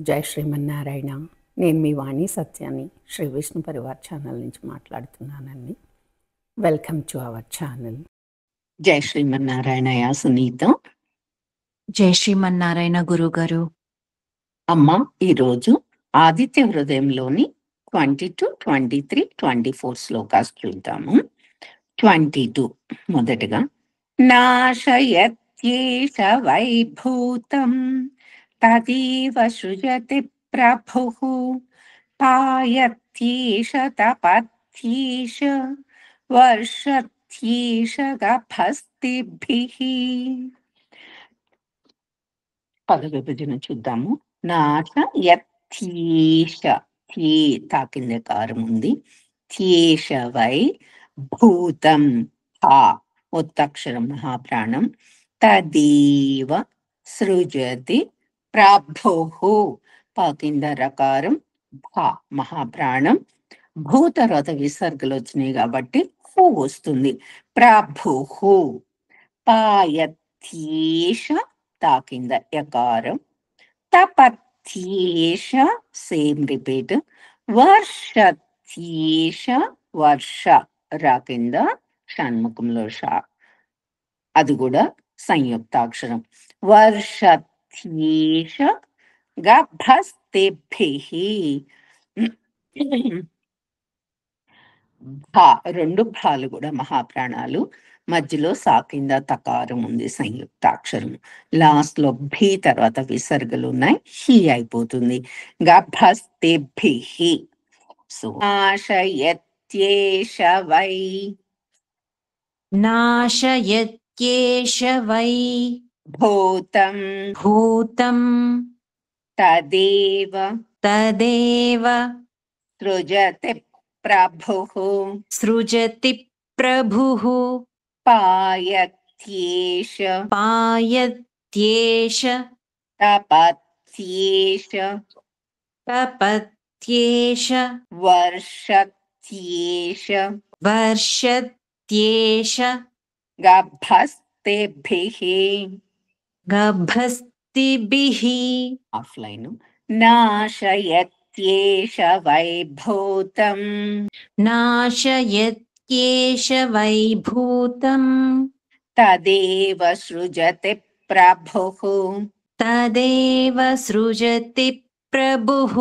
జై శ్రీమన్నారాయణ. నేను మీ వాణి సత్యాన్ని శ్రీ విష్ణు పరివార్ ఛానల్ నుంచి మాట్లాడుతున్నానండి. Welcome to our channel. జై శ్రీమన్నారాయణయ సునీత. జై శ్రీమన్నారాయణ గురుగారు. అమ్మ, ఈరోజు ఆదిత్య హృదయంలోని 22, 23, 24 శ్లోకాస్ చూద్దాము. 22 మొదటగా, నాశయత్యేష వైభూతం తదీవ సృజతి ప్రభుః పాయత్యేష తపత్యేష వర్షత్యేష గభస్తిభిః. పద విభజన చూద్దాము. నాశ యత్యేష, థే తాకింద కారం ఉంది. త్యేష వై భూతం, హా ఒత్తక్షరం మహాప్రాణం. తదేవ సృజతి ప్రభుః, పాకింద రకారం, భా మహాప్రాణం. భూ తర్వాత విసర్గలు వచ్చినాయి కాబట్టి హూ వస్తుంది. ప్రభుః. పాయత్యేష తాకింద యకారం. తపత్యేష సేమ్ రిపీట్. వర్షత్యేష వర్ష రాకింద షణ్ముఖంలో షా, అది కూడా సంయుక్తాక్షరం. వర్షత్యేష గభస్తిభిః. భా రెండు భాలు కూడా మహాప్రాణాలు. మధ్యలో సాకింద తకారం ఉంది సంయుక్తాక్షరం. లాస్ట్ లో భీ తర్వాత విసర్గలు ఉన్నాయి, హీ అయిపోతుంది. గభస్తిభిః. సో నాశయత్యేష వై, నాశయత్యేష వై భూతం భూతం తదేవ తదేవ సృజతి ప్రభుః సృజతి ప్రభుః పాయత్యేష పాయత్యేష తపత్యేష తపత్యేష వర్షత్యేష వర్షత్యేష గభస్తిభిః. గభస్తిభిః. ఆఫ్లైన్. నాశయత్యేష వైభూతం నాశయత్యేష వైభూతం తదేవ సృజతి ప్రభుః తదేవ సృజతి ప్రభుః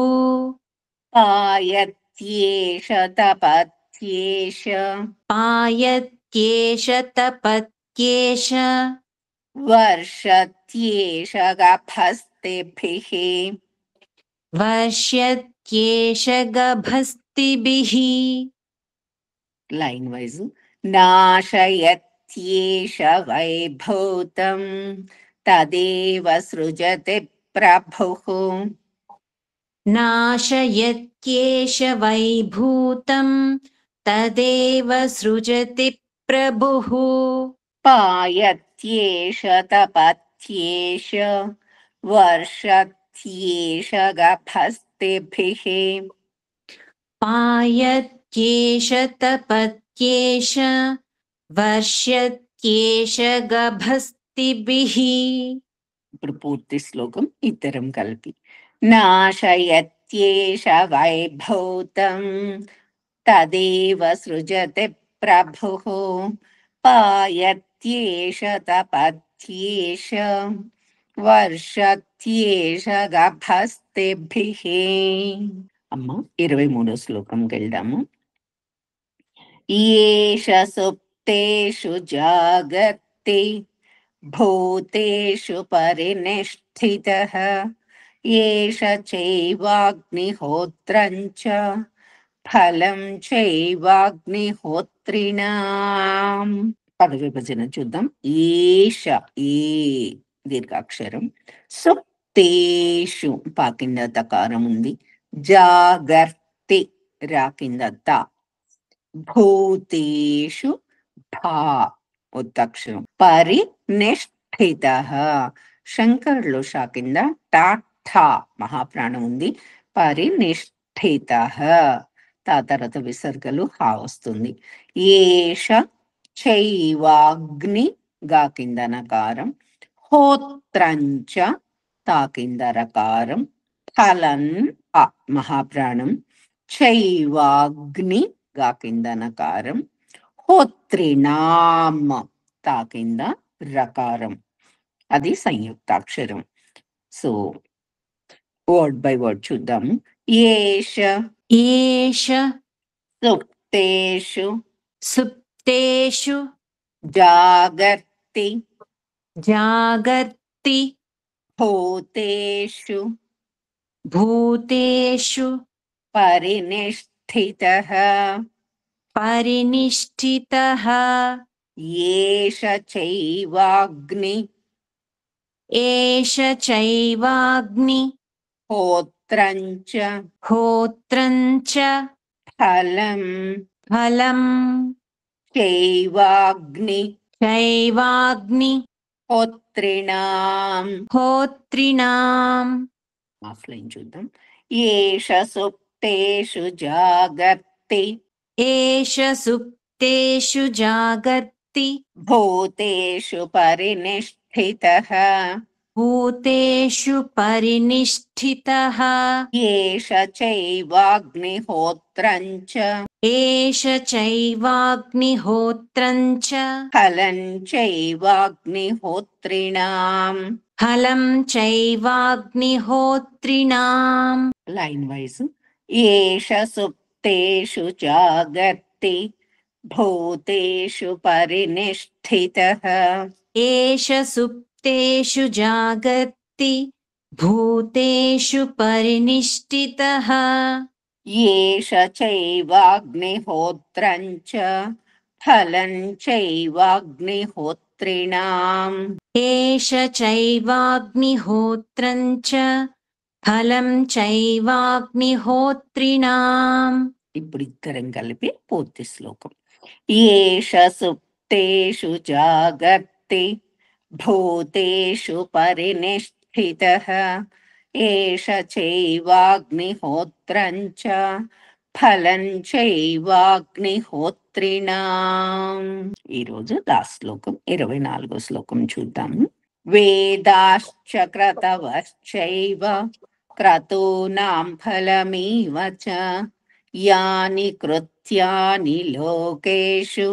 పాయత్యేష తపత్యేష పాయత్యేష తపత్యేష వర్షత్యేష గభస్తిభిః. వర్ష్యత్యేష గభస్తిభిః. Line wise. నాశయత్యేష వైభూతం తదేవ సృజతి ప్రభుః నాశయత్యేష వైభూతం తదేవ సృజతి ప్రభుః పాయత్యేష తపత్యేష వర్షత్యేష గభస్తిభిః. పాయత్యేష తపత్యేష వర్ష్యత్యేష గభస్తిభిః. ఇప్పుడు పూర్తి శ్లోకం ఇద్దరం కలిపి. నాశయత్యేష వైభూతం తదేవ సృజతి ప్రభుః పాయత్యేష తపత్యేష వర్షత్యేష గభస్తిభిః. అమ్మ, 23వ శ్లోకంకి వెళ్దాము. ఏష సుప్తేషు జాగర్తి భూతేషు పరినిష్ఠితః ఏష చైవాగ్నిహోత్రం చ ఫలం చైవాగ్నిహోత్రిణాం. పద విభజన చూద్దాం. ఏష, ఏ దీర్ఘాక్షరం. సుప్తేషు పాకింద తకారం ఉంది. జాగర్తి రాకింద త. భూతేషు భా ఒత్తక్షరం. పరినిష్ఠితః శంకరులు షాకింద టాఠా మహాప్రాణం ఉంది. పరినిష్ఠితః తా తర్వాత విసర్గలు హా వస్తుంది. ఏష చైవాగ్ని గా కింద నకారం. హోత్రంచ తా కింద రకారం. ఫలన్ అ మహాప్రాణం, చైవాగ్ని గా కింద నకారం, హోత్రిణాం తా కింద రకారం. అది సంయుక్తాక్షరం. సో వర్డ్ బై వర్డ్ చూద్దాము. ఏష ఏష సుప్తేషు సుప్తేషు జాగర్తి జాగర్తి భూతేషు భూతేషు పరినిష్ఠితః. పరినిష్ఠితః. ఏష చైవాగ్ని ఏష చైవాగ్ని హోత్రం చ హోత్రం చ ఫలం ఫలం చైవాగ్ని చైవాగ్ని హోత్రిణాం. హోత్రిణాం. ఆఫ్లైన్ చూద్దాం. ఏష సుప్తేషు జాగర్తి ఏష సుప్తేషు జాగర్తి భూతేషు పరినిష్ఠితః. భూతేషు పరినిష్ఠితః. ఏష చైవాగ్నిహోత్రం చ ఏష చైవాగ్నిహోత్రం చ ఫలం చైవాగ్నిహోత్రిణాం. ఫలం చైవాగ్నిహోత్రిణాం. Line wise. ఏష సుప్తేషు జాగర్తి భూతేషు పరినిష్ఠితః. ఏష సుప్తేషు జాగర్తి భూతేషు పరినిష్ఠితః. ఏష చైవాగ్నిహోత్రం చ ఫలం చైవాగ్నిహోత్రిణాం. ఏష చైవాగ్నిహోత్రం చ ఫలం చైవాగ్నిహోత్రిణాం. ఇప్పుడు ఇద్దరం కలిపి పూర్తి శ్లోకం. ఏష సుప్తేషు జాగర్తి భూతేషు పరినిష్ఠితః. ఏష చైవాగ్నిహోత్రం చ ఫలం చైవాగ్నిహోత్రిణాం. ఈరోజు లాస్ట్ శ్లోకం 24వ శ్లోకం చూద్దాము. వేదాశ్చ క్రతవశ్చైవ క్రతూనాం ఫలమేవ చ యాని కృత్యాని లోకేషు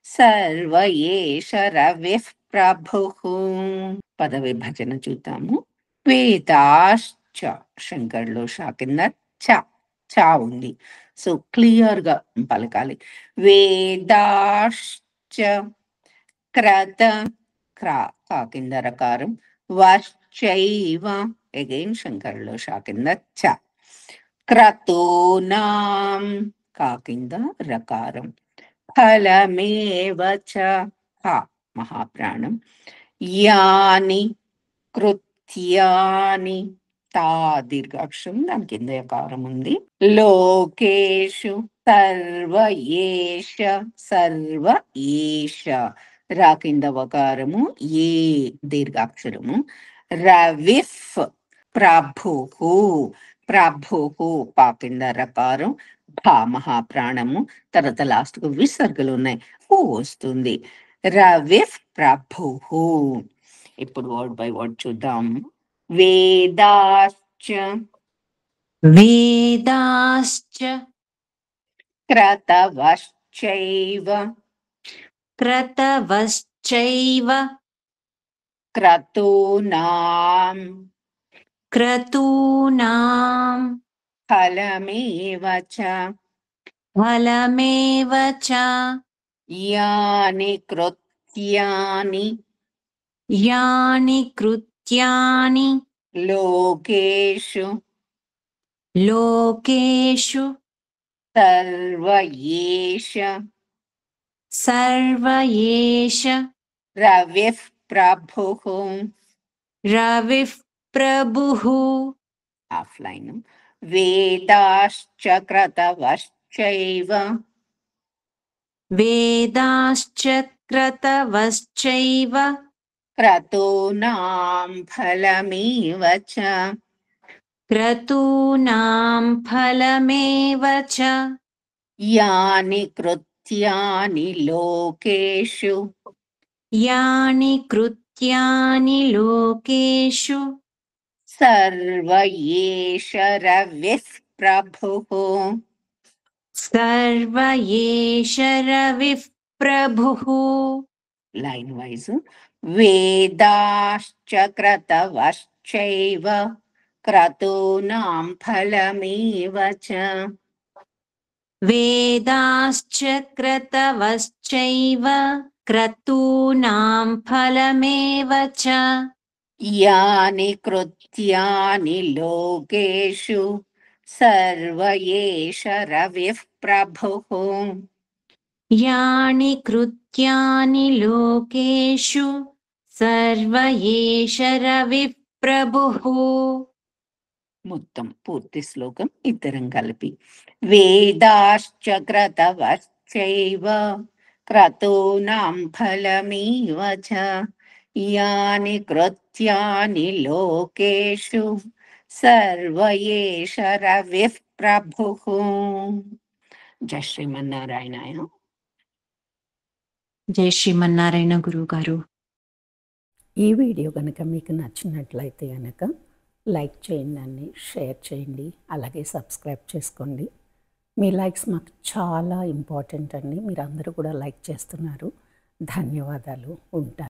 సర్వ ఏష రవిః ప్రభుః. పద విభజన చూద్దాము. వేదాశ్చ శంకర్లో షా కింద చ చా ఉంది. సో క్లియర్ గా పలకాలి. వేదాశ్చ క్రత క్రా కా కింద రకారం, వశ్చైవ అగైన్ శంకర్లో షా కింద చ, క్రతూనాం కా కింద రకారం, ఫలమేవ చ హ మహాప్రాణం, యాని కృత్యాని తా దీర్ఘాక్షరం దాని కింద యకారం ఉంది, లోకేషు సర్వ ఏష సర్వ ఏష రా కింద వకారము, ఏ దీర్ఘాక్షరము, రవిఫ్ ప్రభుహు ప్రభుహు పా కింద రకారం, భా మహాప్రాణము, తర్వాత లాస్ట్ కు విసర్గలు ఉన్నాయి, హూ వస్తుంది. రవిఫ్ ప్రభుహు. ఇప్పుడు వర్డ్ బై వర్డ్ చూద్దాం. వేదాశ్చ వేదాశ్చ క్రతవశ్చైవ క్రతవశ్చైవ క్రతూనాం క్రతూనాం ఫలమేవ చ ఫలమేవ చ యాని కృత్యాని యాని కృత్యాని లోకేషు లోకేషు సర్వ ఏష సర్వ ఏష రవిః ప్రభుః. రవిః ప్రభుః. ఆఫ్లైన్. వేదాశ్చ క్రతవశ్చైవ వేదాశ్చ క్రతవశ్చైవ క్రతూనాం ఫలమేవ చ క్రతూనాం ఫలమేవ చ యాని కృత్యాని లోకేషు యాని కృత్యాని లోకేషు सर्व एष रविः प्रभुः सर्व एष रविः प्रभुः लैन् वैस् वेदाश्च क्रतवश्चैव क्रतूनां फलमेव च वेदाश्च क्रतवश्चैव क्रतूनां फलमेव च यानि कृत्यानि लोकेषु सर्व एष रविः प्रभुः यानि कृत्यानि लोकेषु सर्व एष रविः प्रभुः మొత్తం పూర్తి శ్లోకం ఇద్దరం కలిపి వేదాశ్చ క్రతవశ్చైవ క్రతూనాం ఫలమేవ చ యాని కృత్యాని లోకేషు సర్వ ఏష రవిః ప్రభుః. జై శ్రీమన్నారాయణాయ. జై శ్రీమన్నారాయణ గురువు గారు. ఈ వీడియో కనుక మీకు నచ్చినట్లయితే కనుక లైక్ చేయండి, షేర్ చేయండి, అలాగే సబ్స్క్రైబ్ చేసుకోండి. మీ లైక్స్ మాకు చాలా ఇంపార్టెంట్ అండి. మీరు అందరూ కూడా లైక్ చేస్తున్నారు. ధన్యవాదాలు. ఉంటాను.